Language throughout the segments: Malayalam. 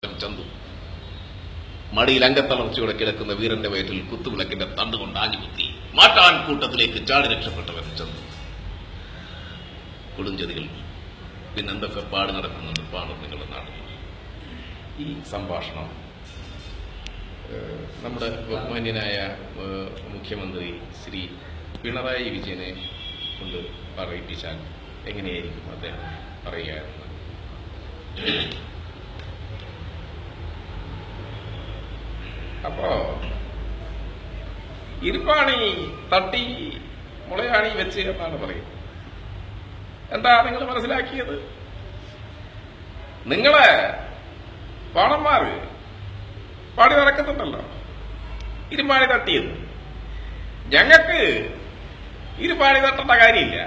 ചന്തു മടിയിൽ അംഗത്തളർച്ചയോടെ കിടക്കുന്ന വീരന്റെ വയറ്റിൽ കുത്തുവിളക്കിന്റെ തണ്ടുകൊണ്ട് ആഞ്ഞുകുത്തി മാറ്റാൻ കൂട്ടത്തിലേക്ക് ചാടി രക്ഷപ്പെട്ടവൻ ചന്തു. കൊടുഞ്ചതികൾ പിന്നെന്തൊക്കെ പാട് നടക്കുന്നുണ്ട് പാടും നിങ്ങളുടെ നാട്ടിൽ. ഈ സംഭാഷണം നമ്മുടെ ബഹുമാന്യനായ മുഖ്യമന്ത്രി ശ്രീ പിണറായി വിജയനെ കൊണ്ട് പറയിപ്പിച്ചാൽ എങ്ങനെയായിരിക്കും അദ്ദേഹം പറയുകയായിരുന്നു? അപ്പോ ഇരുപ്പാണി തട്ടി മുളയാണി വെച്ച് എന്നാണ് പറയുന്നത്. എന്താ നിങ്ങൾ മനസ്സിലാക്കിയത്? നിങ്ങളെ പാണന്മാര് പാടി നടക്കുന്നുണ്ടല്ലോ ഇരുപ്പാണി തട്ടിയത്. ഞങ്ങൾക്ക് ഇരുപ്പാണി തട്ടേണ്ട കാര്യമില്ല.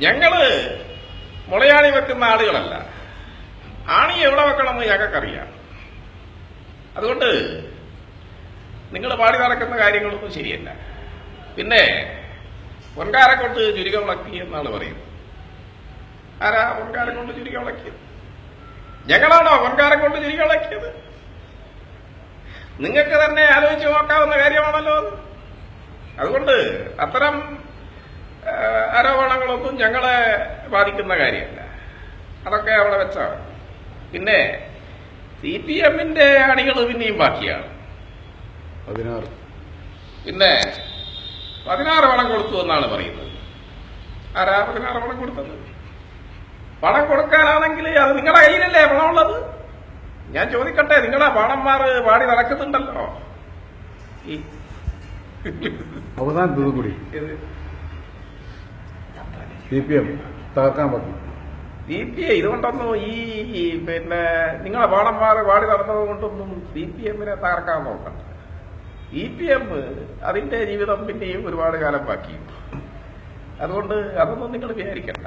ഞങ്ങള് മുളയാണി വെക്കുന്ന ആളുകളല്ല. ആണി എവിടെ വെക്കണമെന്ന് ഞങ്ങൾക്കറിയാം. അതുകൊണ്ട് നിങ്ങൾ പാടി നടക്കുന്ന കാര്യങ്ങളൊന്നും ശരിയല്ല. പിന്നെ പൊൻകാരെ കൊണ്ട് ചുരുക വിളക്കി എന്നാണ് പറയുന്നത്. ആരാ പൊൻകാരം കൊണ്ട് ചുരുക വിളക്കിയത്? ഞങ്ങളാണോ പൊൻകാരം കൊണ്ട് ചുരുക വിളക്കിയത്? നിങ്ങൾക്ക് തന്നെ ആലോചിച്ച് നോക്കാവുന്ന കാര്യമാണല്ലോ അത്. അതുകൊണ്ട് അത്തരം ആരോപണങ്ങളൊന്നും ഞങ്ങളെ ബാധിക്കുന്ന കാര്യമല്ല. അതൊക്കെ അവിടെ വെച്ചാണ്. പിന്നെ CPM-ന്റെ അണികൾ പിന്നെയും ബാക്കിയാണ്. 16 പിന്നെ 16 പണം കൊടുത്തു എന്നാണ് പറയുന്നത്. ആരാ 16 പണം കൊടുത്തത്? പണം കൊടുക്കാനാണെങ്കിൽ അത് നിങ്ങളുടെ കയ്യിലല്ലേ പണമുള്ളത്? ഞാൻ ചോദിക്കട്ടെ, നിങ്ങളെ പാണന്മാർ പാടി നടക്കുന്നുണ്ടല്ലോ. അവസാനത്തത് കൂടി CPM തകർക്കാൻ പറ്റും. CPI ഇതുകൊണ്ടൊന്നും പിന്നെ നിങ്ങളെ പാണന്മാർ പാടി നടന്നത് കൊണ്ടൊന്നും CPM-നെ തകർക്കാൻ നോക്കണ്ട. CPM അതിന്റെ ജീവിതം പിന്നെയും ഒരുപാട് കാലം ബാക്കിയുണ്ട്. അതുകൊണ്ട് അതൊന്നും നിങ്ങൾ വിചാരിക്കണ്ട.